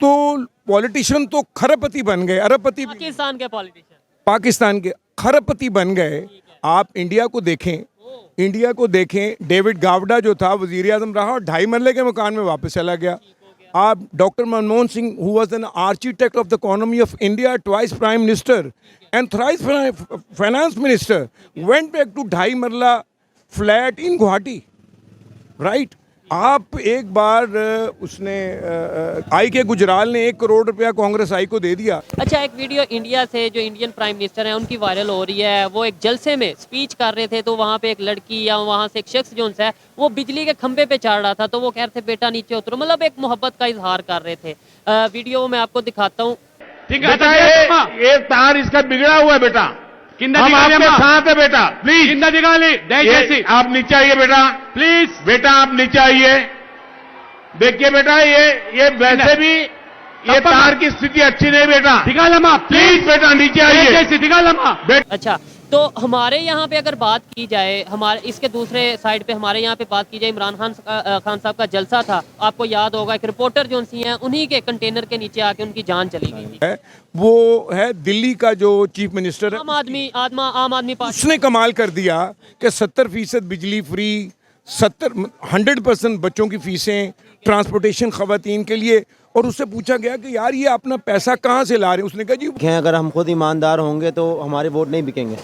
तो पॉलिटिशियन तो खरबपति बन गए, अरबपति भी, पाकिस्तान के पॉलिटिशियन। पाकिस्तान के खरबपति बन गए। आप इंडिया को देखें, इंडिया को देखें, डेविड गावडा जो था वजीर आजम रहा और 2.5 मरले के मकान में वापस चला गया। आप doctor Manmohan Singh, who was an architect of the economy of India, twice prime minister and thrice finance minister, went back to 2.5 marla flat in Guwahati, right. आप एक बार उसने आई के गुजराल ने 1 करोड़ रुपया कांग्रेस आई को दे दिया। अच्छा, एक वीडियो इंडिया से जो इंडियन प्राइम मिनिस्टर हैं उनकी वायरल हो रही है। वो एक जलसे में स्पीच कर रहे थे, तो वहाँ पे एक लड़की या वहाँ से एक शख्स जो है वो बिजली के खंभे पे चढ़ रहा था, तो वो कह रहे थे बेटा नीचे उतरो, मतलब एक मोहब्बत का इजहार कर रहे थे। वीडियो मैं आपको दिखाता हूँ। बेटा ये तार इसका बिगड़ा हुआ है बेटा, हम आपके साथ है बेटा, प्लीज आप नीचे आइए बेटा, प्लीज बेटा आप नीचे आइए। देखिए बेटा ये वैसे भी ये तार की स्थिति अच्छी नहीं बेटा, प्लीज बेटा नीचे आइए। अच्छा, तो हमारे यहाँ पे अगर बात की जाए, हमारे इसके दूसरे साइड पे हमारे यहाँ पे बात की जाए, इमरान खान साहब का जलसा था, आपको याद होगा, एक रिपोर्टर जो सी हैं उन्हीं के कंटेनर के नीचे आके उनकी जान चली गई है। वो है दिल्ली का जो चीफ मिनिस्टर है, आम आदमी पार्टी, उसने कमाल कर दिया कि 70% बिजली फ्री, 100% बच्चों की फीसें, ट्रांसपोर्टेशन खवातीन के लिए। और उससे पूछा गया कि यार ये अपना पैसा कहाँ से ला रहे हैं, उसने कहा जी अगर हम खुद ईमानदार होंगे तो हमारे वोट नहीं बिकेंगे।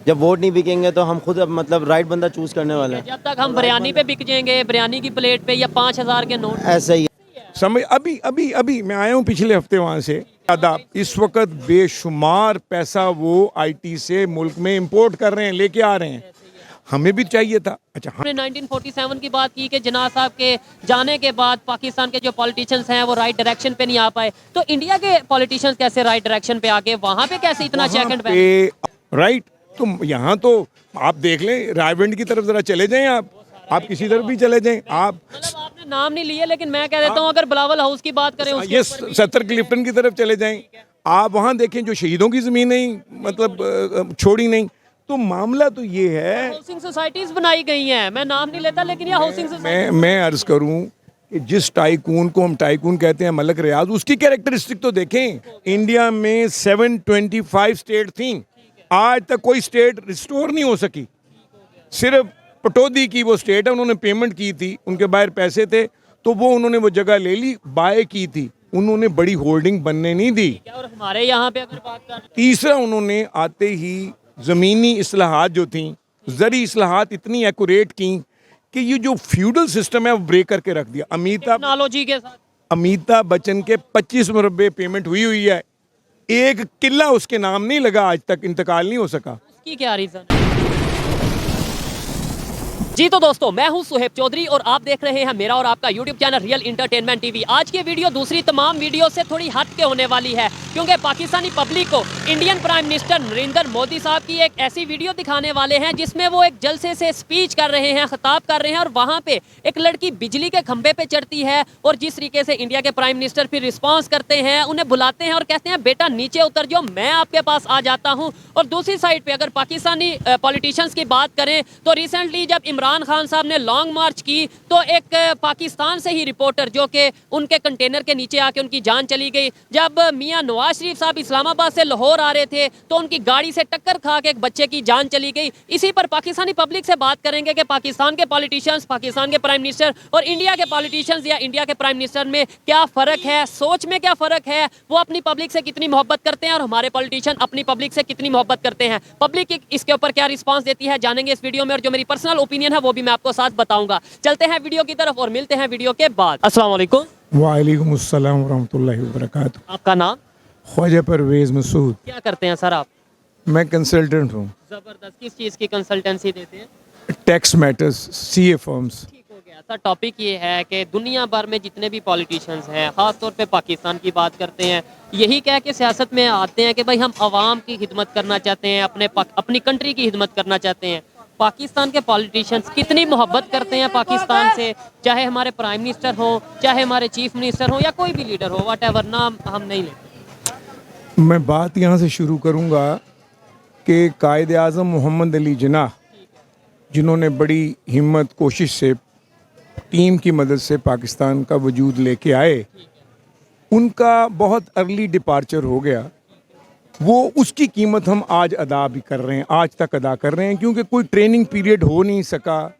जब वोट नहीं बिकेंगे तो हम खुद मतलब राइट बंदा चूज करने वाले हैं। जब तक हम बिरयानी पे बिक जाएंगे, बिरयानी की प्लेट पे, या 5000 के नोट, ऐसा ही समय। अभी मैं आया हूँ पिछले हफ्ते वहाँ से। इस वक्त बेशुमार पैसा वो IT से मुल्क में इंपोर्ट कर रहे हैं, लेके आ रहे हैं, हमें भी चाहिए था। अच्छा, हमने 1947 की बात की कि जिन्ना साहब के जाने के बाद पाकिस्तान के जो पॉलिटिशियंस हैं वो राइट डायरेक्शन पे नहीं आ पाए, तो इंडिया के पॉलिटिशियंस कैसे राइट डायरेक्शन पे आ गए, वहां पे कैसे इतना चेक एंड बैलेंस, राइट। तो यहाँ तो आप देख लें, रायविंड की तरफ जरा चले जाएं, आप किसी तरफ भी चले जाएं। आप मतलब आपने नाम नहीं लिए, लेकिन मैं कह देता हूँ अगर बिलावल हाउस की बात करें, ये 70 क्लिफ्टन की तरफ चले जाएं, आप वहाँ देखें जो शहीदों की जमीन नहीं मतलब छोड़ी नहीं। तो मामला तो ये है, हाउसिंग सोसाइटीज बनाई गई हैं, मैं नाम नहीं लेता, लेकिन ये हाउसिंग सोसाइटी, मैं अर्ज करूं कि जिस टाइकून को हम टाइकून कहते हैं, मलक रियाज, उसकी कैरेक्टरिस्टिक तो देखें। इंडिया में 725 स्टेट थी, आज तक कोई स्टेट रिस्टोर नहीं हो सकी। सिर्फ पटौदी की वो स्टेट है, उन्होंने पेमेंट की थी, उनके बाहर पैसे थे, तो वो उन्होंने वो जगह ले ली, बाय की थी, उन्होंने बड़ी होल्डिंग बनने नहीं दी। और हमारे यहाँ पे अगर बात करें, तीसरा, उन्होंने आते ही ज़मीनी इस्लाहात जो थी, ज़री इस्लाहात इतनी एक्यूरेट की कि ये जो फ्यूडल सिस्टम है वो ब्रेक करके रख दिया। टेक्नोलॉजी के साथ अमिताभ बच्चन के 25 मुरब्बे पेमेंट हुई है, एक किला उसके नाम नहीं लगा, आज तक इंतकाल नहीं हो सका। उसकी क्या रीजन है? जी तो दोस्तों, मैं हूं सुहेब चौधरी और आप देख रहे हैं मेरा और आपका YouTube channel real entertainment TV. आज की वीडियो दूसरी तमाम वीडियो से थोड़ी हट के होने वाली है, क्योंकि पाकिस्तानी पब्लिक को Indian prime minister Narendra Modi साहब की एक ऐसी वीडियो दिखाने वाले हैं जिसमें वो एक जलसे से स्पीच कर रहे हैं, खिताब कर रहे हैं, और वहां पे एक लड़की बिजली के खंभे पे चढ़ती है, और जिस तरीके से इंडिया के प्राइम मिनिस्टर फिर रिस्पॉन्स करते हैं, उन्हें बुलाते हैं और कहते हैं बेटा नीचे उतर जाओ, मैं आपके पास आ जाता हूँ। और दूसरी साइड पे अगर पाकिस्तानी पॉलिटिशियंस की बात करें तो रिसेंटली जब इमरान खान साहब ने लॉन्ग मार्च की तो एक पाकिस्तान से ही रिपोर्टर जो कि उनके कंटेनर के नीचे आके उनकी जान चली गई। जब मियां नवाज शरीफ साहब इस्लामाबाद से लाहौर आ रहे थे तो उनकी गाड़ी से टक्कर खा के एक बच्चे की जान चली गई। इसी पर पाकिस्तानी पब्लिक से बात करेंगे कि पाकिस्तान के पॉलिटिशियंस, पाकिस्तान के प्राइम मिनिस्टर और इंडिया के पॉलिटिशियंस या इंडिया के प्राइम मिनिस्टर में क्या फ़र्क है, सोच में क्या फ़र्क है, वो अपनी पब्लिक से कितनी मोहब्बत करते हैं और हमारे पॉलिटिशियन अपनी पब्लिक से कितनी मोहब्बत करते हैं, पब्लिक इसके ऊपर क्या रिस्पॉन्स देती है, जानेंगे इस वीडियो में। और जो मेरी पर्सनल ओपिनियन है वो भी मैं आपको साथ बताऊंगा। चलते हैं वीडियो की तरफ और मिलते हैं वीडियो के बाद। अस्सलाम वालेकुम। वालेकुम अस्सलाम वरहमतुल्लाहि वबरकातुहू। आपका नाम? ख्वाजा परवेज मसूद। क्या करते हैं सर आप? मैं कंसल्टेंट हूँ। जबरदस्त। किस चीज़ की कंसल्टेंसी देते हैं? Tax matters, CA firms. ठीक हो गया सर। टॉपिक ये है कि दुनिया भर में जितने भी पॉलिटिशियंस हैं, ख़ास तौर पे पाकिस्तान की बात करते हैं, यही कह के सियासत में आते हैं कि भाई हम आवाम की खिदमत करना चाहते हैं, अपनी कंट्री की खिदमत करना चाहते हैं। पाकिस्तान के पॉलिटिशियंस कितनी मोहब्बत करते हैं पाकिस्तान से, चाहे हमारे प्राइम मिनिस्टर हो, चाहे हमारे चीफ मिनिस्टर हो, या कोई भी लीडर हो, व्हाटएवर, नाम हम नहीं लेते। मैं बात यहाँ से शुरू करूँगा कि कायद आज़म मोहम्मद अली जिन्ना, जिन्होंने बड़ी हिम्मत कोशिश से टीम की मदद से पाकिस्तान का वजूद लेके आए, उनका बहुत अर्ली डिपार्चर हो गया, वो उसकी कीमत हम आज अदा भी कर रहे हैं, आज तक अदा कर रहे हैं, क्योंकि कोई ट्रेनिंग पीरियड हो नहीं सका,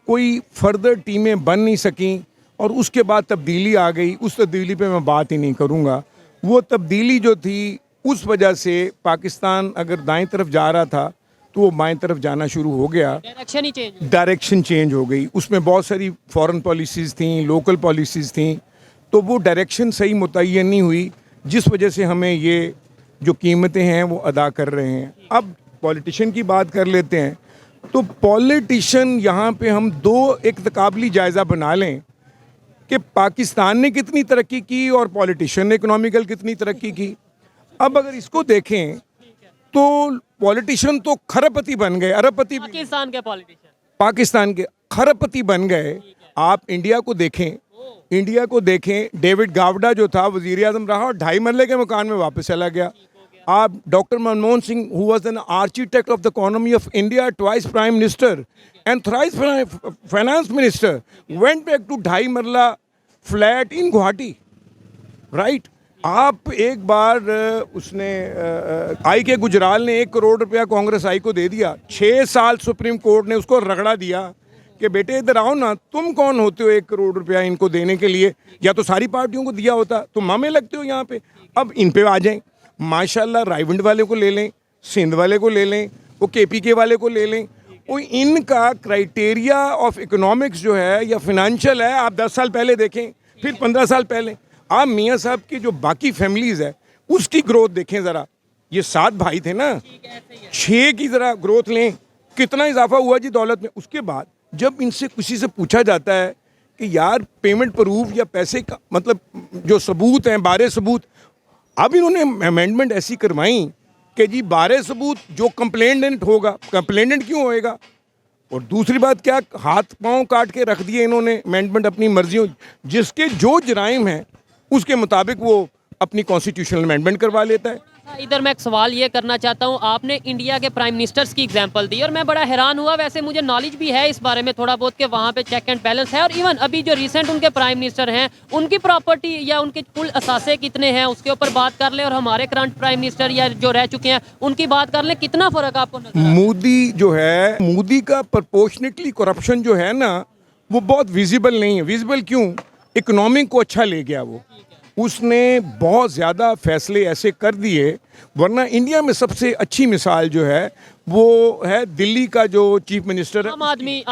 कोई फर्दर टीमें बन नहीं सकीं, और उसके बाद तब्दीली आ गई। उस तब्दीली पे मैं बात ही नहीं करूँगा। वो तब्दीली जो थी, उस वजह से पाकिस्तान अगर दाएं तरफ जा रहा था तो वो बाएं तरफ जाना शुरू हो गया, डायरेक्शन ही चेंज। डायरेक्शन चेंज हो गई। उसमें बहुत सारी फॉरेन पॉलिसीज़ थी, लोकल पॉलिसीज़ थी, तो वो डायरेक्शन सही मुतय्यन नहीं हुई, जिस वजह से हमें ये जो कीमतें हैं वो अदा कर रहे हैं। अब पॉलिटिशियन की बात कर लेते हैं, तो पॉलिटिशियन यहाँ पे हम दो एक तकाबली जायज़ा बना लें कि पाकिस्तान ने कितनी तरक्की की और पॉलिटिशियन ने इकोनॉमिकल कितनी तरक्की की। अब अगर इसको देखें तो पॉलिटिशियन तो खरबपति बन गए, अरबपति भी, पाकिस्तान के पॉलिटिशियन पाकिस्तान के खरबपति बन गए। आप इंडिया को देखें, डेविड गावडा जो था वजीर आज़म रहा और 2.5 मरले के मकान में वापस चला गया। आप doctor Manmohan Singh, who was an architect of the economy of India, twice prime minister and thrice finance minister, went back to 2.5 marla flat in Guwahati, right. आप एक बार उसने आई के गुजराल ने 1 करोड़ रुपया कांग्रेस आई को दे दिया। 6 साल सुप्रीम कोर्ट ने उसको रगड़ा दिया कि बेटे इधर आओ ना, तुम कौन होते हो 1 करोड़ रुपया इनको देने के लिए, या तो सारी पार्टियों को दिया होता, तुम हमें लगते हो यहाँ पे। अब इन पे आ जाएं, माशाल्लाह रायविंड वाले को ले लें, सिंध वाले को ले लें, वो KPK वाले को ले लें, वो इनका क्राइटेरिया ऑफ इकोनॉमिक्स जो है या फिनेंशियल है, आप 10 साल पहले देखें, फिर 15 साल पहले। आप मियाँ साहब की जो बाकी फैमिलीज है उसकी ग्रोथ देखें ज़रा, ये 7 भाई थे ना, 6 की ज़रा ग्रोथ लें, कितना इजाफा हुआ जी दौलत में। उसके बाद जब इनसे किसी से पूछा जाता है कि यार पेमेंट प्रूफ या पैसे का मतलब जो सबूत हैं, 12 सबूत, अब इन्होंने अमेंडमेंट ऐसी करवाई कि जी 12 सबूत जो कंप्लेनेंट होगा, कंप्लेनेंट क्यों होएगा। और दूसरी बात क्या, हाथ पांव काट के रख दिए इन्होंने अमेंडमेंट अपनी मर्जियों, जिसके जो जराइम हैं उसके मुताबिक वो अपनी कॉन्स्टिट्यूशनल अमेंडमेंट करवा लेता है। इधर मैं एक सवाल ये करना चाहता हूँ, आपने इंडिया के प्राइम मिनिस्टर्स की एग्जांपल दी और मैं बड़ा हैरान हुआ। वैसे मुझे नॉलेज भी है इस बारे में थोड़ा बहुत कि वहाँ पे चेक एंड बैलेंस है, और इवन अभी जो रिसेंट उनके प्राइम मिनिस्टर हैं उनकी प्रॉपर्टी या उनके कुल असासे कितने हैं उसके ऊपर बात कर लें, और हमारे करंट प्राइम मिनिस्टर या जो रह चुके हैं उनकी बात कर लें, कितना फ़र्क आपको नजर आता है? मोदी जो है, मोदी का प्रपोर्शनेटली करप्शन जो है ना, वो बहुत विजिबल नहीं है। विजिबल क्यों? इकोनॉमिक को अच्छा ले गया वो, उसने बहुत ज़्यादा फैसले ऐसे कर दिए। वरना इंडिया में सबसे अच्छी मिसाल जो है वो है दिल्ली का जो चीफ मिनिस्टर है, आम आदमी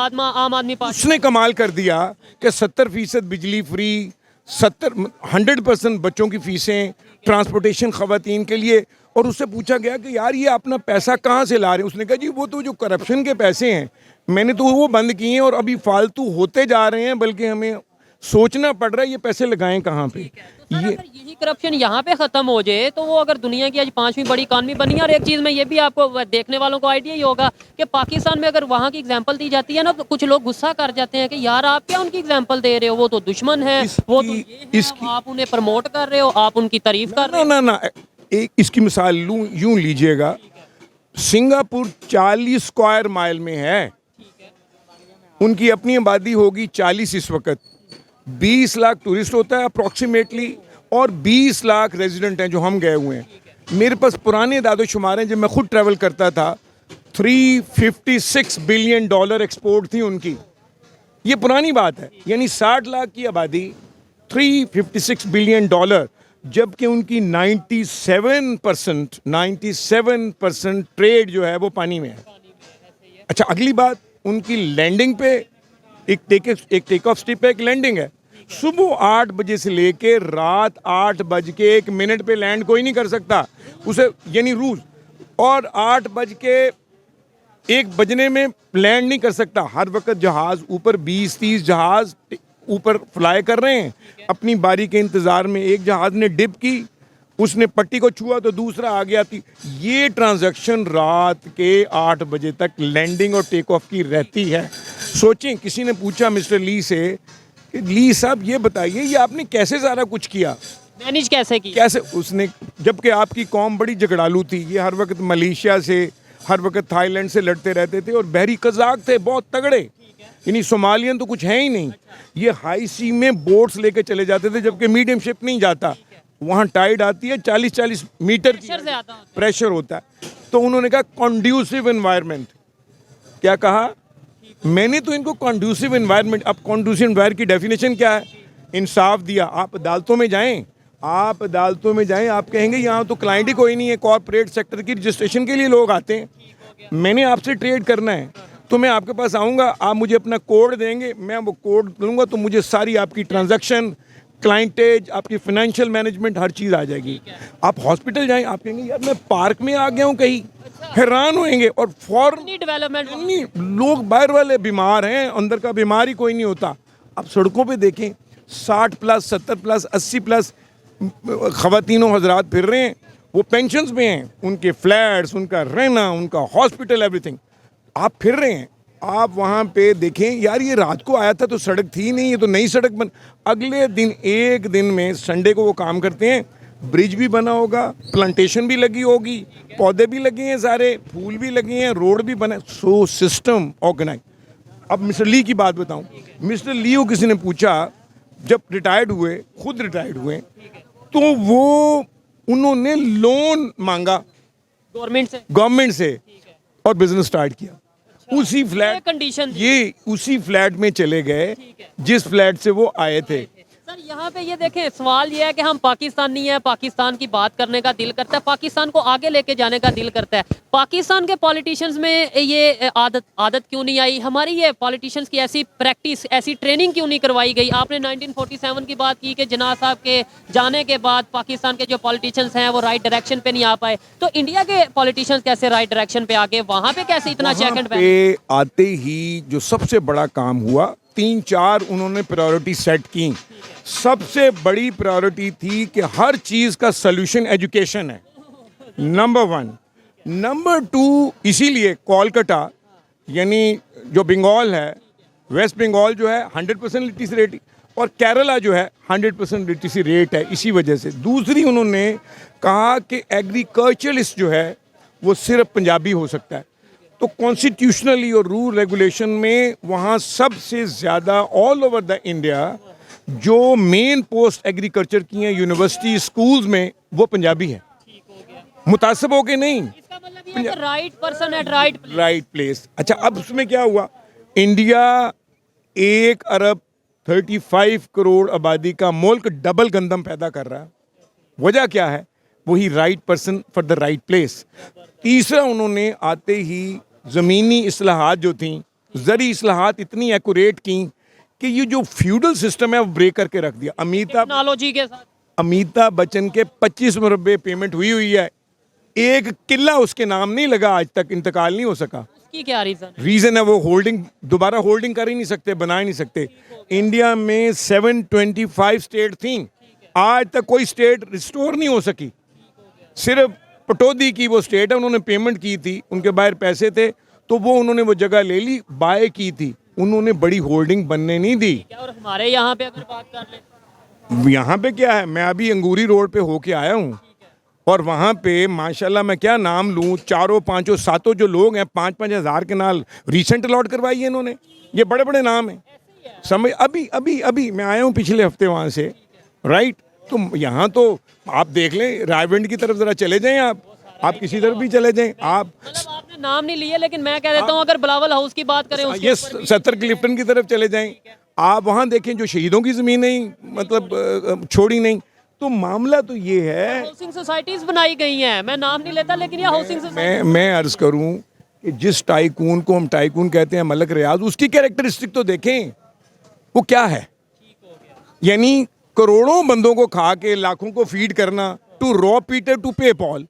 पार्टी, उसने कमाल कर दिया कि 70% बिजली फ्री, 100% बच्चों की फीसें, ट्रांसपोर्टेशन ख़वातीन के लिए। और उससे पूछा गया कि यार ये अपना पैसा कहाँ से ला रहे हैं, उसने कहा जी वो तो जो करप्शन के पैसे हैं मैंने तो वो बंद किए हैं और अभी फालतू होते जा रहे हैं, बल्कि हमें सोचना पड़ रहा है ये पैसे लगाएं कहाँ पे। ये यही करप्शन यहाँ पे खत्म हो जाए तो वो अगर दुनिया की आज 5वीं बड़ी इकॉनमी बनी है। और एक चीज़ में ये भी आपको देखने वालों को आइडिया ही होगा कि पाकिस्तान में अगर वहाँ की एग्जांपल दी जाती है ना तो कुछ लोग गुस्सा कर जाते हैं कि यार आप क्या उनकी एग्जांपल दे रहे हो, वो तो दुश्मन है, वो तो ये है, आप उन्हें प्रमोट कर रहे हो, आप उनकी तारीफ कर रहे हो। ना एक इसकी मिसाल लूँ, यूँ लीजिएगा, सिंगापुर 40 स्क्वायर माइल में है, उनकी अपनी आबादी होगी 40 इस वक्त, 20 लाख टूरिस्ट होता है अप्रॉक्सीमेटली, और 20 लाख रेजिडेंट हैं जो हम गए हुए हैं। मेरे पास पुराने दादोशुमार हैं, जब मैं खुद ट्रैवल करता था, $356 बिलियन एक्सपोर्ट थी उनकी। ये पुरानी बात है, यानी 60 लाख की आबादी, $356 बिलियन, जबकि उनकी 97% ट्रेड जो है वो पानी में है। अच्छा, अगली बात, उनकी लैंडिंग पे एक टेक ऑफ स्ट्रिप पे एक लैंडिंग है, सुबह 8 बजे से लेके रात 8:01 पे लैंड कोई नहीं कर सकता उसे, यानी रूल, और 8:01 बजने में लैंड नहीं कर सकता। हर वक्त जहाज ऊपर 20-30 जहाज ऊपर फ्लाई कर रहे हैं अपनी बारी के इंतज़ार में। एक जहाज ने डिप की, उसने पट्टी को छुआ तो दूसरा आ गया थी। ये ट्रांजैक्शन रात के 8 बजे तक लैंडिंग और टेक ऑफ की रहती है। सोचें, किसी ने पूछा मिस्टर ली से कि ली साहब ये बताइए ये आपने कैसे सारा कुछ किया, मैनेज कैसे की, कैसे? उसने, जबकि आपकी कौम बड़ी झगड़ालू थी, ये हर वक्त मलेशिया से, हर वक्त थाईलैंड से लड़ते रहते थे, और बहरी कज़ाक थे बहुत तगड़े, यानी सोमालियन तो कुछ है ही नहीं। ये हाई सी में बोट्स लेके चले जाते थे, जबकि मीडियम शिप नहीं जाता। वहाँ टाइड आती है 40-40 मीटर की प्रेशर से आता है। प्रेशर होता है। तो उन्होंने कहा कॉन्ड्यूसिव एनवायरनमेंट। क्या कहा? मैंने तो इनको कॉन्ड्यूसिव एनवायरनमेंट, अब कॉन्ड्यूसिव एनवायरनमेंट की डेफिनेशन क्या है? इंसाफ दिया। आप अदालतों में जाएं, आप अदालतों में जाएं, आप कहेंगे यहाँ तो क्लाइंट ही कोई नहीं है, कॉर्पोरेट सेक्टर की रजिस्ट्रेशन के लिए लोग आते हैं। मैंने आपसे ट्रेड करना है तो मैं आपके पास आऊँगा, आप मुझे अपना कोड देंगे, मैं वो कोड दूंगा तो मुझे सारी आपकी ट्रांजैक्शन, क्लाइंटेज, आपकी फाइनेंशियल मैनेजमेंट, हर चीज़ आ जाएगी। आप हॉस्पिटल जाएं, आप कहेंगे यार मैं पार्क में आ गया हूँ कहीं, हैरान होएंगे। और फॉरन डेवलपमेंट नहीं, लोग बाहर वाले बीमार हैं, अंदर का बीमार ही कोई नहीं होता। आप सड़कों पे देखें 60+, 70+, 80+ ख़वातीनों हजरात फिर रहे हैं, वो पेंशन्स में हैं, उनके फ्लैट्स, उनका रहना, उनका हॉस्पिटल, एवरीथिंग। आप फिर रहे हैं, आप वहाँ पे देखें यार ये रात को आया था तो सड़क थी नहीं, ये तो नई सड़क बन। अगले दिन, एक दिन में संडे को वो काम करते हैं, ब्रिज भी बना होगा, प्लांटेशन भी लगी होगी, पौधे भी लगे हैं, सारे फूल भी लगे हैं, रोड भी बना। So system organise. अब मिस्टर ली की बात बताऊं। मिस्टर ली को किसी ने पूछा, जब रिटायर्ड हुए, खुद रिटायर्ड हुए, तो वो उन्होंने लोन मांगा गवर्नमेंट से और बिजनेस स्टार्ट किया। उसी फ्लैट कंडीशन, ये उसी फ्लैट में चले गए जिस फ्लैट से वो आए थे। सर यहाँ पे ये देखें, सवाल ये है कि हम पाकिस्तानी हैं, पाकिस्तान की बात करने का दिल करता है, पाकिस्तान को आगे लेके जाने का दिल करता है। पाकिस्तान के पॉलिटिशियंस में ये आदत क्यों नहीं आई? हमारी ये पॉलिटिशियंस की ऐसी प्रैक्टिस, ऐसी ट्रेनिंग क्यों नहीं करवाई गई? आपने 1947 की बात की कि जिन्ना साहब के जाने के बाद पाकिस्तान के जो पॉलिटिशियंस हैं वो राइट डायरेक्शन पे नहीं आ पाए, तो इंडिया के पॉलिटिशियंस कैसे राइट डायरेक्शन पे आ गए? वहाँ पे कैसे इतना चेक एंड बैलेंस? आते ही जो सबसे बड़ा काम हुआ, 3-4 उन्होंने प्रायोरिटी सेट की। सबसे बड़ी प्रायोरिटी थी कि हर चीज़ का सॉल्यूशन एजुकेशन है, नंबर 1। नंबर 2, इसीलिए कोलकाता यानी जो बंगाल है, वेस्ट बंगाल जो है 100% लिटरेसी रेट, और केरला जो है 100% लिटरेसी रेट है, इसी वजह से। दूसरी, उन्होंने कहा कि एग्रीकल्चरलिस्ट जो है वो सिर्फ पंजाबी हो सकता है। तो कॉन्स्टिट्यूशनली और रूल रेगुलेशन में वहाँ सबसे ज़्यादा ऑल ओवर द इंडिया जो मेन पोस्ट एग्रीकल्चर की हैं यूनिवर्सिटी स्कूल्स में, वो पंजाबी है। मुतासिब हो के नहीं, इसका मतलब ये है कि right person at right place. अच्छा, अब उसमें क्या हुआ? इंडिया 1 अरब 35 करोड़ आबादी का मुल्क डबल गंदम पैदा कर रहा है। वजह क्या है? वही right person for the right place. तीसरा, उन्होंने आते ही ज़मीनी इस्लाहात जो थी, ज़री इस्लाहात इतनी एक्यूरेट की कि ये जो फ्यूडल सिस्टम है वो ब्रेक करके रख दिया। टेक्नोलॉजी के साथ अमिताभ बच्चन के 25 मुरब्बे पेमेंट हुई है, एक किला उसके नाम नहीं लगा, आज तक इंतकाल नहीं हो सका। उसकी क्या रीज़न है? वो होल्डिंग, दोबारा होल्डिंग कर ही नहीं सकते, बना ही नहीं सकते। इंडिया में 725 स्टेट थी, आज तक कोई स्टेट रिस्टोर नहीं हो सकी। सिर्फ पटौदी की वो स्टेट है, उन्होंने पेमेंट की थी, उनके बाहर पैसे थे तो वो उन्होंने वो जगह ले ली, बाय की थी, उन्होंने बड़ी होल्डिंग बनने नहीं दी। और हमारे यहाँ पे अगर बात कर ले, यहाँ पे क्या है, मैं अभी अंगूरी रोड पे होके आया हूँ और वहाँ पे माशाल्लाह मैं क्या नाम लूँ, 4, 5, 7 जो लोग हैं 5-5 हज़ार के नाल रिसेंट अलॉट करवाई है इन्होंने। ये बड़े बड़े नाम हैं, समझ। अभी मैं आया हूँ पिछले हफ्ते वहाँ से, राइट। तो यहाँ तो आप देख लें, रायविंड की तरफ ज़रा चले जाएं, आप किसी तरफ भी चले जाएं। आप मतलब आपने नाम नहीं लिए, लेकिन मैं कह देता हूँ अगर बिलावल हाउस की बात करें, ये 70 क्लिफ्टन की तरफ चले जाएं, आप वहाँ देखें जो शहीदों की ज़मीन नहीं मतलब छोड़ी नहीं। तो मामला तो ये है, हाउसिंग सोसाइटीज बनाई गई हैं, मैं नाम नहीं लेता, लेकिन ये हाउसिंग सोसाइटी। मैं अर्ज करूं कि जिस टाइकून को हम टाइकून कहते हैं, मलक रियाज, उसकी कैरेक्टरिस्टिक तो देखें, वो क्या है। यानी करोड़ों बंदों को खा के लाखों को फीड करना, टू रॉ पीटर टू पे पॉल,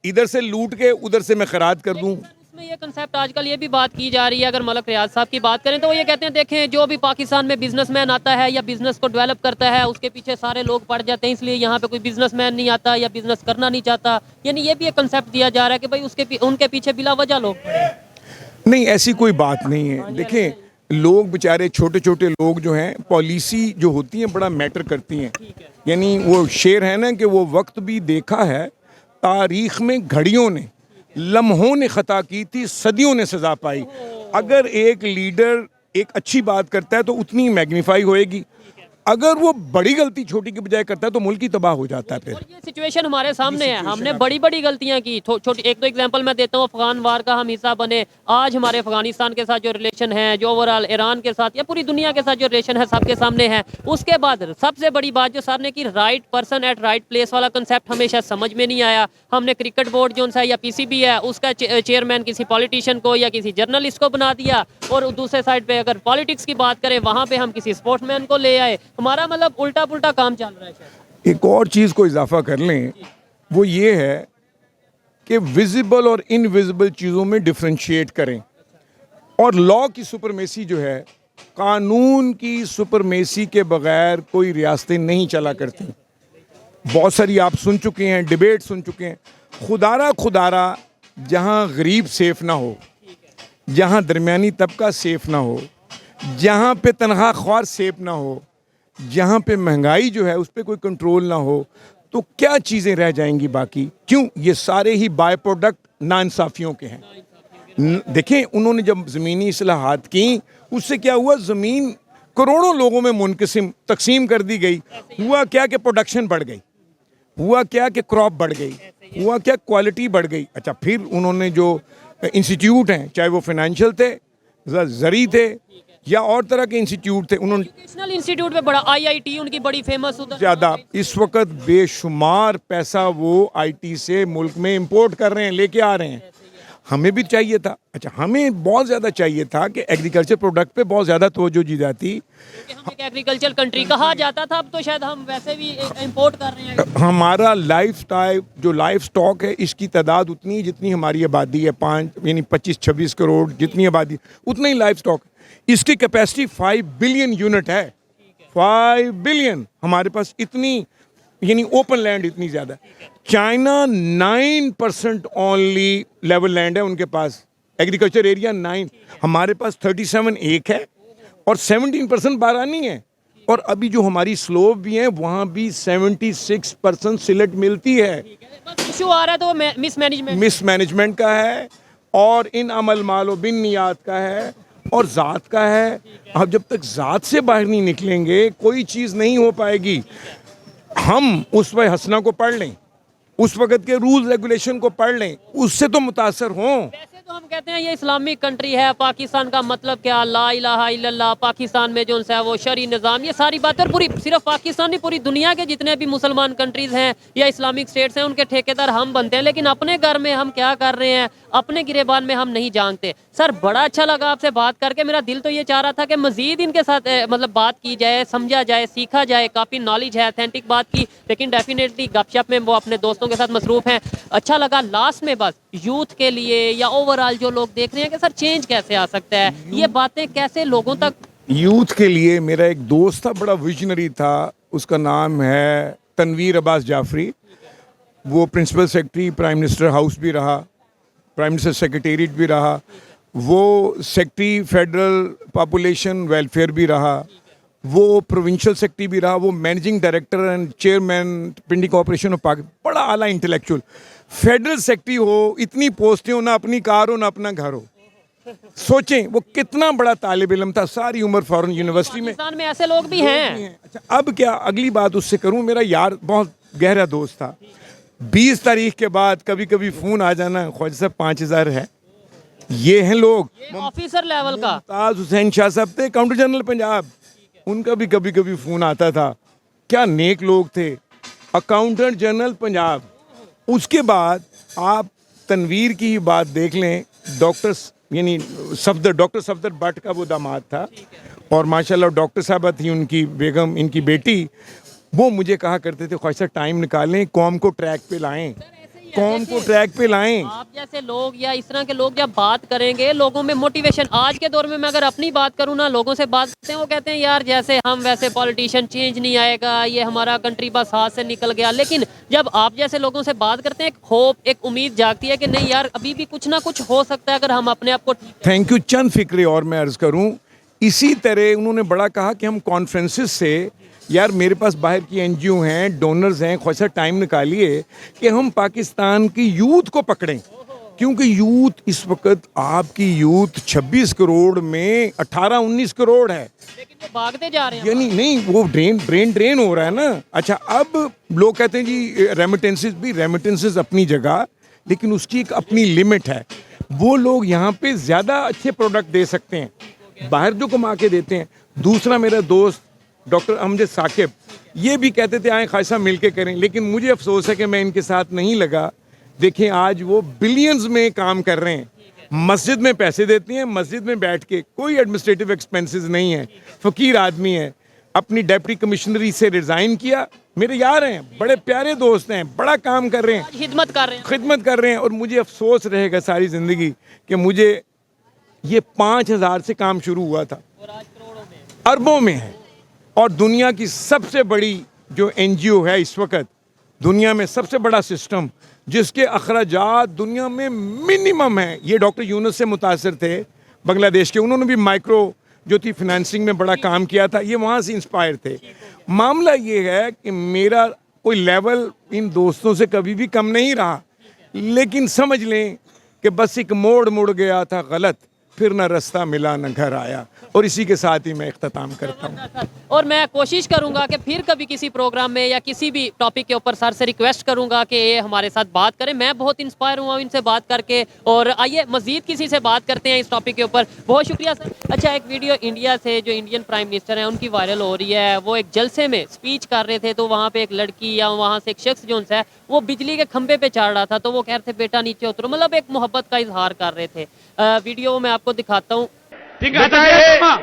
इधर से लूट के उधर से मैं खैरात कर दूं। उसमें ये कंसेप्ट आजकल ये भी बात की जा रही है, अगर मलक रियाज साहब की बात करें तो वो ये कहते हैं, देखें जो भी पाकिस्तान में बिजनेसमैन आता है या बिजनेस को डेवलप करता है, उसके पीछे सारे लोग पड़ जाते हैं, इसलिए यहाँ पे कोई बिजनेसमैन नहीं आता या बिजनेस करना नहीं चाहता। यानी ये भी एक कंसेप्ट दिया जा रहा है कि भाई उनके पीछे बिला वजह लोग। नहीं, ऐसी कोई बात नहीं है। देखें, लोग बेचारे छोटे छोटे लोग जो हैं, पॉलिसी जो होती हैं बड़ा मैटर करती हैं। यानी वो शेर है ना कि वो वक्त भी देखा है, तारीख में घड़ियों ने, लम्हों ने खता की थी, सदियों ने सजा पाई। अगर एक लीडर एक अच्छी बात करता है तो उतनी मैग्नीफाई होएगी। अगर वो बड़ी गलती छोटी की बजाय करता है तो मुल्क ही तबाह हो जाता है फिर। और ये सिचुएशन हमारे सामने है, हमने बड़ी बड़ी गलतियां की। छोटी एक दो एग्जांपल मैं देता हूँ, अफगान वार का हम हिस्सा बने, आज हमारे अफगानिस्तान के साथ जो रिलेशन है, जो ओवरऑल ईरान के साथ या पूरी दुनिया के साथ जो रिलेशन है सबके सामने है। उसके बाद सबसे बड़ी बात जो सर ने की, right person at right place वाला कंसेप्ट हमेशा समझ में नहीं आया। हमने क्रिकेट बोर्ड जो है या पीसीबी है उसका चेयरमैन किसी पॉलिटिशियन को या किसी जर्नलिस्ट को बना दिया, और दूसरे साइड पे अगर पॉलिटिक्स की बात करें वहां पे हम किसी स्पोर्ट्समैन को ले आए। हमारा मतलब उल्टा पुल्टा काम चल रहा है शायद। एक और चीज़ को इजाफा कर लें, वो ये है कि विजिबल और इनविजिबल चीज़ों में डिफ्रेंशिएट करें। और लॉ की सुपरमेसी जो है, कानून की सुपरमेसी के बगैर कोई रियासतें नहीं चला करती। बहुत सारी आप सुन चुके हैं, डिबेट सुन चुके हैं। खुदारा जहाँ गरीब सेफ ना हो, जहाँ दरमियानी तबका सेफ ना हो, जहाँ पे तनख्वाह ख्वार सेफ ना हो, जहाँ पे महंगाई जो है उस पर कोई कंट्रोल ना हो, तो क्या चीज़ें रह जाएंगी बाकी? क्यों? ये सारे ही बाय प्रोडक्ट नाइंसाफ़ियों के हैं। देखें, उन्होंने जब ज़मीनी इस्लाहात की, उससे क्या हुआ? ज़मीन करोड़ों लोगों में मुनक़सिम तकसीम कर दी गई। हुआ क्या कि प्रोडक्शन बढ़ गई, हुआ क्या कि क्रॉप बढ़ गई, हुआ क्या क्वालिटी बढ़ गई। अच्छा, फिर उन्होंने जो इंस्टीट्यूट हैं, चाहे वो फाइनेंशियल थे, ज़री थे या और तरह के इंस्टीट्यूट थे, उन्होंने एजुकेशनल इंस्टीट्यूट में बड़ा आईआईटी उनकी बड़ी फेमस उधर ज़्यादा, इस वक्त बेशुमार पैसा वो आईटी से मुल्क में इंपोर्ट कर रहे हैं, लेके आ रहे हैं। हमें भी चाहिए था। अच्छा, हमें बहुत ज़्यादा चाहिए था कि एग्रीकल्चर प्रोडक्ट पे बहुत ज़्यादा तवज्जो दी जाती। हम एक एग्रीकल्चर कंट्री कहा जाता था, अब तो शायद हम वैसे भी इंपोर्ट कर रहे हैं। हमारा लाइफ स्टॉक है, इसकी तादाद उतनी जितनी हमारी आबादी है, 25-26 करोड़ जितनी आबादी, उतना ही लाइफ स्टॉक। इसकी कैपेसिटी 5 बिलियन यूनिट है। 5 बिलियन हमारे पास, इतनी यानी ओपन लैंड इतनी ज़्यादा। चाइना 9% ओनली लेवल लैंड है उनके पास, एग्रीकल्चर एरिया 9। हमारे पास 37 एक है और 17% बारानी है। और अभी जो हमारी स्लोप भी है वहाँ भी 76% सिलेट मिलती है। इशू आ रहा है तो मिसमैनेजमेंट का है, और इन अमल मालो बिन नियात का है, और ज़ात का है। अब जब तक ज़ात से बाहर नहीं निकलेंगे कोई चीज़ नहीं हो पाएगी। हम उस वक्त हसना को पढ़ लें, उस वक्त के रूल्स रेगुलेशन को पढ़ लें, उससे तो मुतासर हों। वैसे तो हम कहते हैं ये इस्लामिक कंट्री है, पाकिस्तान का मतलब क्या, ला इलाहा इल्लल्लाह, पाकिस्तान में जो है वो शरी निज़ाम, ये सारी बातें। और पूरी सिर्फ पाकिस्तान नहीं, पूरी दुनिया के जितने भी मुसलमान कंट्रीज़ हैं या इस्लामिक स्टेट्स हैं उनके ठेकेदार हम बनते हैं। लेकिन अपने घर में हम क्या कर रहे हैं, अपने गिरेबान में हम नहीं जानते। सर, बड़ा अच्छा लगा आपसे बात करके। मेरा दिल तो ये चाह रहा था कि मज़ीद इनके साथ मतलब बात की जाए, समझा जाए, सीखा जाए। काफ़ी नॉलेज है, अथेंटिक बात की, लेकिन डेफिनेटली गपशप में वो अपने दोस्तों के साथ मसरूफ़ हैं। अच्छा लगा। लास्ट में बस यूथ के लिए या ओवरऑल जो लोग देख रहे हैं कि सर चेंज कैसे आ सकता है, ये बातें कैसे लोगों तक। यूथ के लिए मेरा एक दोस्त था, बड़ा विजनरी था, उसका नाम है तनवीर अब्बास जाफरी। वो principal secretary prime minister house भी रहा, प्राइम मिनिस्टर सेक्रेटेरिएट भी रहा, वो सेक्रेटरी फेडरल पॉपुलेशन वेलफेयर भी रहा, वो प्रोविंशियल सेक्रेटरी भी रहा, वो managing director and chairman Pindi corporation of Pakistan. बड़ा आला इंटेलेक्चुअल। फेडरल सेक्रेटरी हो, इतनी पोस्टें हो, ना अपनी कार हो ना अपना घर हो। सोचें वो कितना बड़ा तालिब इल्म था, सारी उम्र फॉरेन यूनिवर्सिटी में। पाकिस्तान में ऐसे लोग भी हैं। अच्छा, अब क्या अगली बात उससे करूं? मेरा यार बहुत गहरा दोस्त था। 20 तारीख के बाद कभी कभी फ़ोन आ जाना, ख्वाजा साहब 5000 है। ये हैं लोग, ऑफिसर लेवल का। मुमताज़ हुसैन शाह साहब थे, काउंटर जनरल पंजाब, उनका भी कभी कभी फ़ोन आता था। क्या नेक लोग थे। Accountant general Punjab. उसके बाद आप तनवीर की ही बात देख लें, डॉक्टर सफदर भट्ट का वो दामाद था, और माशाल्लाह डॉक्टर साहबा थी उनकी बेगम, इनकी बेटी। वो मुझे कहा करते थे, ख्वाजा टाइम निकालें, कौम को ट्रैक पे लाएं, कौम को ट्रैक पे लाएं। आप जैसे लोग या इस तरह के लोग जब बात करेंगे, लोगों में मोटिवेशन। आज के दौर में मैं अगर अपनी बात करूं ना, लोगों से बात करते हैं, वो कहते हैं यार जैसे हम वैसे पॉलिटिशियन, चेंज नहीं आएगा, ये हमारा कंट्री बस हाथ से निकल गया। लेकिन जब आप जैसे लोगों से बात करते हैं, एक होप, एक उम्मीद जागती है कि नहीं यार, अभी भी कुछ ना कुछ हो सकता है अगर हम अपने आप को। Thank you. चंद फिक्रे और मैं अर्ज़ करूं, इसी तरह उन्होंने बड़ा कहा कि हम कॉन्फ्रेंसिस से, यार मेरे पास बाहर की एनजीओ हैं, डोनर्स हैं, ख्वाजा टाइम निकालिए कि हम पाकिस्तान की यूथ को पकड़ें। क्योंकि यूथ इस वक्त आपकी यूथ 26 करोड़ में 18-19 करोड़ है, लेकिन वो भागते जा रहे हैं। यानी नहीं वो ब्रेन ड्रेन हो रहा है ना। अच्छा, अब लोग कहते हैं जी रेमिटेंसेस अपनी जगह, लेकिन उसकी एक अपनी लिमिट है। वो लोग यहाँ पे ज़्यादा अच्छे प्रोडक्ट दे सकते हैं, बाहर जो कमा के देते हैं। दूसरा, मेरा दोस्त डॉक्टर अमजद साकिब ये भी कहते थे आए खासा मिल के करें, लेकिन मुझे अफसोस है कि मैं इनके साथ नहीं लगा। देखें आज वो बिलियंस में काम कर रहे हैं, मस्जिद में पैसे देती हैं, मस्जिद में बैठ के कोई एडमिनिस्ट्रेटिव एक्सपेंसेस नहीं है, फ़कीर आदमी है। अपनी डेप्टी कमिश्नरी से रिज़ाइन किया, मेरे यार हैं, बड़े प्यारे दोस्त हैं, बड़ा काम कर रहे हैं, खिदमत कर रहे हैं। और मुझे अफसोस रहेगा सारी ज़िंदगी कि मुझे ये 5,000 से काम शुरू हुआ था और आज करोड़ों में, अरबों में है। और दुनिया की सबसे बड़ी जो NGO है इस वक्त, दुनिया में सबसे बड़ा सिस्टम जिसके अखराजात दुनिया में मिनिमम है, ये डॉक्टर यूनुस से मुतासर थे बांग्लादेश के, उन्होंने भी माइक्रो जो थी फिनेंसिंग में बड़ा काम किया था, ये वहाँ से इंस्पायर थे। मामला ये है कि मेरा कोई लेवल इन दोस्तों से कभी भी कम नहीं रहा, लेकिन समझ लें कि बस एक मोड़ मुड़ गया था गलत, फिर न रास्ता मिला न घर आया। और इसी के साथ ही मैं इख्तिताम करता हूँ। और मैं कोशिश करूंगा कि फिर कभी किसी प्रोग्राम में या किसी भी टॉपिक के ऊपर सर से रिक्वेस्ट करूंगा कि ये हमारे साथ बात करें। मैं बहुत इंस्पायर हुआ इनसे बात करके, और आइए मजीद किसी से बात करते हैं इस टॉपिक के ऊपर। बहुत शुक्रिया सर। अच्छा, एक वीडियो इंडिया से जो इंडियन प्राइम मिनिस्टर हैं उनकी वायरल हो रही है। वो एक जलसे में स्पीच कर रहे थे, तो वहाँ पे एक लड़की या वहाँ से एक शख्स जो है वो बिजली के खंभे पे चढ़ रहा था, तो वो कह रहे थे बेटा नीचे उतरो, मतलब एक मोहब्बत का इजहार कर रहे थे। वीडियो मैं आपको दिखाता हूँ। ठीक है बेटा,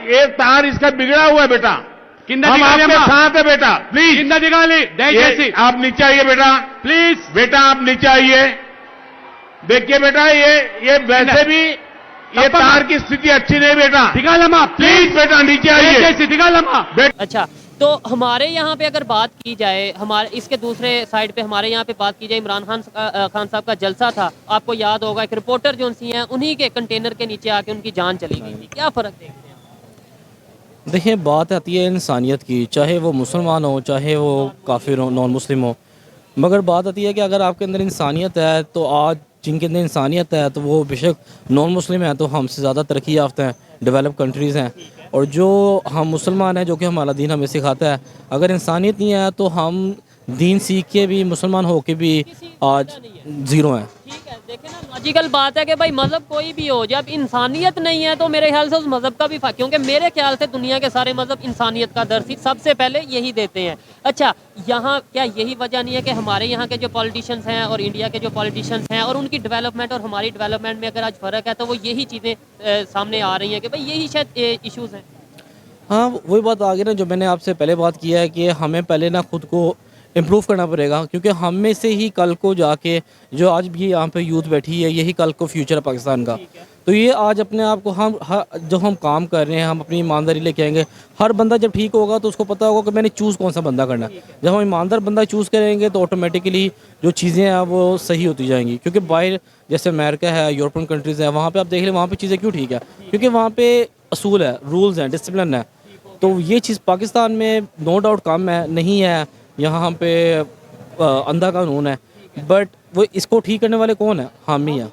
ये तार इसका बिगड़ा हुआ है बेटा, हम आपके साथ है बेटा, प्लीज आप नीचे आइए बेटा, प्लीज बेटा आप नीचे आइए। देखिए बेटा, ये वैसे भी ये तार की स्थिति अच्छी नहीं बेटा, प्लीज बेटा नीचे आइए। अच्छा, तो हमारे यहाँ पे अगर बात की जाए, हमारे इसके दूसरे साइड पे हमारे यहाँ पे बात की जाए, इमरान खान साहब का जलसा था, आपको याद होगा, एक रिपोर्टर जो सी हैं उन्हीं के कंटेनर के नीचे आके उनकी जान चली गई थी। क्या फ़र्क देखते हैं? देखिए, बात आती है इंसानियत की, चाहे वो मुसलमान हो चाहे वो काफिर हो, नॉन मुस्लिम हो, मगर बात आती है कि अगर आपके अंदर इंसानियत है, तो आज जिनके अंदर इंसानियत है तो वो बेशक नॉन मुस्लिम है तो हमसे ज़्यादा तरक्की याफ्ता हैं, डेवलप कंट्रीज़ हैं, और जो हम मुसलमान हैं जो कि हमारा दीन हमें सिखाता है, अगर इंसानियत नहीं है तो हम दीन सीख के भी, मुसलमान हो के भी आज ज़ीरो हैं। ठीक है, देखें ना, लॉजिकल बात है कि भाई मज़हब कोई भी हो, जब इंसानियत नहीं है तो मेरे ख्याल से उस मज़हब का भी क्योंकि मेरे ख्याल से दुनिया के सारे मज़हब इंसानियत का दर्स सबसे पहले यही देते हैं। अच्छा, यहाँ क्या यही वजह नहीं है कि हमारे यहाँ के जो पॉलिटिशियंस हैं और इंडिया के जो पॉलिटिशियंस हैं और उनकी डेवलपमेंट और हमारी डेवलपमेंट में अगर आज फ़र्क है, तो वो यही चीज़ें सामने आ रही हैं कि भाई यही शायद इशूज़ हैं। हाँ, वही बात आ गई ना जो मैंने आपसे पहले बात किया है कि हमें पहले ना खुद को इम्प्रूव करना पड़ेगा, क्योंकि हम में से ही कल को जाके जो आज भी यहाँ पे यूथ बैठी है, यही कल को फ्यूचर है पाकिस्तान का। तो ये आज अपने आप को जो हम काम कर रहे हैं, हम अपनी ईमानदारी लेके आएंगे। हर बंदा जब ठीक होगा तो उसको पता होगा कि मैंने चूज़ कौन सा बंदा करना है। जब हम ईमानदार बंदा चूज़ करेंगे तो ऑटोमेटिकली जो चीज़ें हैं वो सही होती जाएंगी। क्योंकि बाहर जैसे अमेरिका है, यूरोपियन कंट्रीज़ है, वहाँ पर आप देख लें वहाँ पर चीज़ें क्यों ठीक है, क्योंकि वहाँ पर असूल है, रूल्स हैं, डिसिप्लिन है। तो ये चीज़ पाकिस्तान में नो डाउट कम है, नहीं है, यहाँ पे अंधा कानून है, बट वो इसको ठीक करने वाले कौन है? हम ही हैं।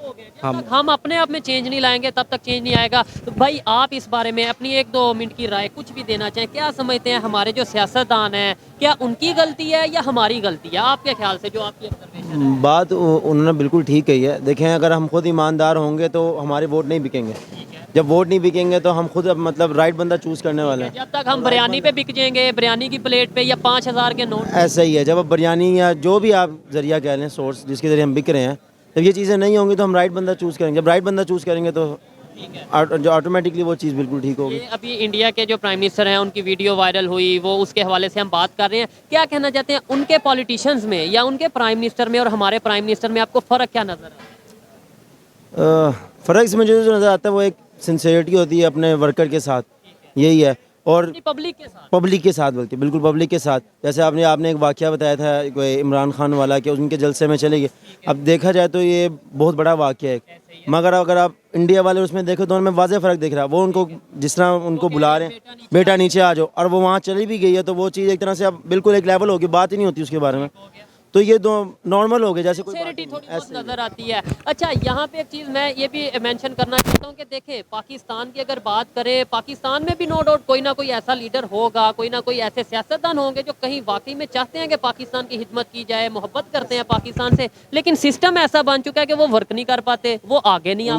हम अपने आप में चेंज नहीं लाएंगे तब तक चेंज नहीं आएगा। तो भाई आप इस बारे में अपनी 1-2 मिनट की राय कुछ भी देना चाहें, क्या समझते हैं हमारे जो सियासतदान हैं, क्या उनकी गलती है या हमारी गलती है आपके ख्याल से, जो आपकी ऑब्जर्वेशन? बात उन्होंने बिल्कुल ठीक कही है। देखें, अगर हम खुद ईमानदार होंगे तो हमारे वोट नहीं बिकेंगे। जब वोट नहीं बिकेंगे तो हम खुद मतलब राइट बंदा चूज़ करने वाले हैं। जब तक हम बिरयानी पे बिक जाएंगे, बिरयानी की प्लेट पे या 5,000 के नोट, ऐसा ही है। जब अब बिरयानी या जो भी आप जरिया कह लें, सोर्स जिसके ज़रिए हम बिक रहे हैं, जब ये चीज़ें नहीं होंगी तो हम राइट बंदा चूज़ करेंगे। जब राइट बंदा चूज़ करेंगे तो जो ऑटोमेटिकली वो चीज़ बिल्कुल ठीक होगी। अभी इंडिया के जो प्राइम मिनिस्टर हैं उनकी वीडियो वायरल हुई, वो उसके हवाले से हम बात कर रहे हैं। क्या कहना चाहते हैं उनके पॉलिटिशियंस में या उनके प्राइम मिनिस्टर में और हमारे प्राइम मिनिस्टर में आपको फ़र्क क्या नज़र आता है? फ़र्क इसमें जो नज़र आता है वो एक सिंसियरिटी होती है अपने वर्कर के साथ, यही है। और पब्लिक के साथ बल्कि बिल्कुल पब्लिक के साथ। जैसे आपने एक वाक़या बताया था कोई इमरान खान वाला कि उनके जलसे में चले गए। अब देखा जाए तो ये बहुत बड़ा वाक़या है, मगर अगर आप इंडिया वाले उसमें देखो तो उनमें वाज़ेह फ़र्क दिख रहा है। वो उनको जिस तरह उनको बुला रहे हैं, बेटा नीचे आ जाओ, और वो वहाँ चली भी गई है, तो वो चीज़ एक तरह से अब बिल्कुल एक लेवल होगी, बात ही नहीं होती उसके बारे में। तो ये दो नॉर्मल हो गए, जैसे कोई बात सिंसेरिटी नहीं, थोड़ी बहुत ऐसे। नजर आती है। अच्छा, यहाँ पे एक चीज़ मैं ये भी मेंशन करना चाहता हूँ कि देखें, पाकिस्तान की अगर बात करें, पाकिस्तान में भी नो डाउट कोई ना कोई ऐसा लीडर होगा, कोई ना कोई ऐसे सियासतदान होंगे जो कहीं वाकई में चाहते हैं कि पाकिस्तान की खिदमत की जाए, मोहब्बत करते हैं पाकिस्तान से, लेकिन सिस्टम ऐसा बन चुका है कि वो वर्क नहीं कर पाते, वो आगे नहीं आ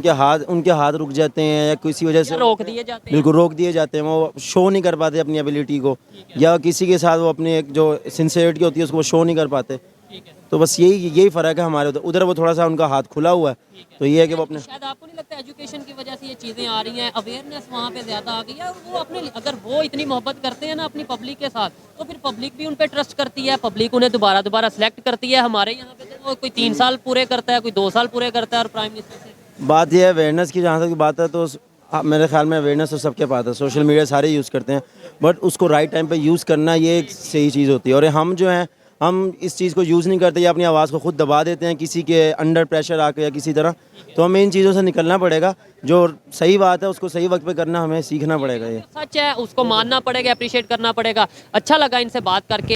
उनके हाथ रुक जाते हैं या किसी वजह से रोक दिए जाते हैं। बिल्कुल रोक दिए जाते हैं, वो शो नहीं कर पाते अपनी एबिलिटी को, या किसी के साथ वो अपनी एक जो सिंसेरिटी होती है उसको वो शो नहीं कर पाते। तो बस यही फ़र्क है हमारे उधर वो थोड़ा सा उनका हाथ खुला हुआ है, तो ये है कि वो अपने शायद आपको नहीं लगता एजुकेशन की वजह से ये चीज़ें आ रही हैं, अवेयरनेस वहाँ पे ज़्यादा आ गई है, और वो अपने अगर वो इतनी मोहब्बत करते हैं ना अपनी पब्लिक के साथ, तो फिर पब्लिक भी उन पर ट्रस्ट करती है, पब्लिक उन्हें दोबारा सेलेक्ट करती है। हमारे यहाँ पे तो वो कोई 3 साल पूरे करता है, कोई 2 साल पूरे करता है, और प्राइम मिनिस्टर से बात यह है अवेयरनेस की, जहाँ तक बात है तो मेरे ख्याल में अवेयरनेस तो सबके पास है, सोशल मीडिया सारे यूज़ करते हैं, बट उसको राइट टाइम पे यूज़ करना ये एक सही चीज़ होती है। और हम जो हैं हम इस चीज़ को यूज़ नहीं करते या अपनी आवाज़ को खुद दबा देते हैं किसी के अंडर प्रेशर आके या किसी तरह, तो हमें इन चीज़ों से निकलना पड़ेगा। जो सही बात है उसको सही वक्त पे करना हमें सीखना पड़ेगा। ये सच है, उसको मानना पड़ेगा, अप्रिशिएट करना पड़ेगा। अच्छा लगा इनसे बात करके।